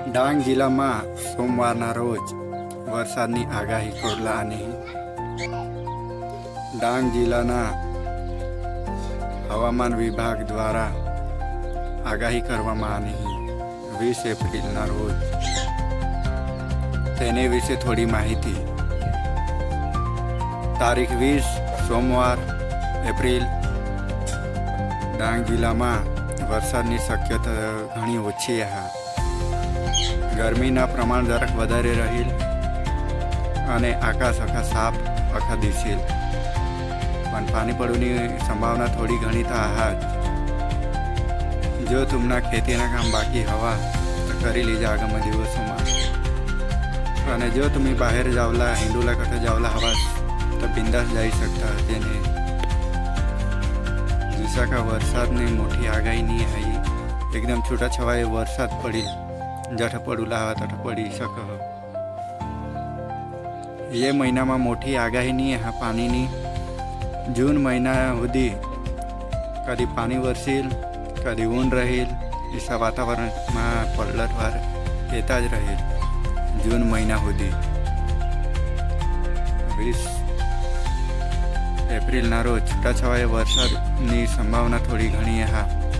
ડાંગ જિલ્લામાં સોમવારના રોજ વરસાદની આગાહી ખોરલાની. ડાંગ જિલ્લાના હવામાન વિભાગ દ્વારા આગાહી કરવામાં આવી 20 એપ્રિલના રોજ. તેને વિશે થોડી માહિતી. તારીખ 20 સોમવાર એપ્રિલ. ડાંગ જિલ્લામાં વરસાદની શક્યતા ઘણી ઓછી છે. ગરમીના પ્રમાણ જરાક વધારે રહેલ અને આકાશ આખા સાફ આખા દિશેલ, પણ પાણી પડવાની સંભાવના થોડી ઘણી તો આહાજ. જો તમને ખેતીના કામ બાકી હવા તો કરી લીધા આગામી દિવસોમાં. અને જો તમે બહાર જાવલા હિંડોલા કઠે જાવલા હવા તો બિંદાસ જઈ શકતા. તેને દિશાકા વરસાદની મોટી આગાહી નહીં આવી. એકદમ છૂટાછવાયે વરસાદ પડી જઠ પડુલા હવા તઠ પડી શકે. એ મહિનામાં મોટી આગાહી નહીં હા પાણીની. જૂન મહિના સુધી કદી પાણી વરસેલ કદી ઊન રહેલ. એસા વાતાવરણમાં પલટવાર રહેતા જ રહેલ જૂન મહિના સુધી. 20 એપ્રિલના રોજ છૂટાછવાયે વરસાદની સંભાવના થોડી ઘણી હા.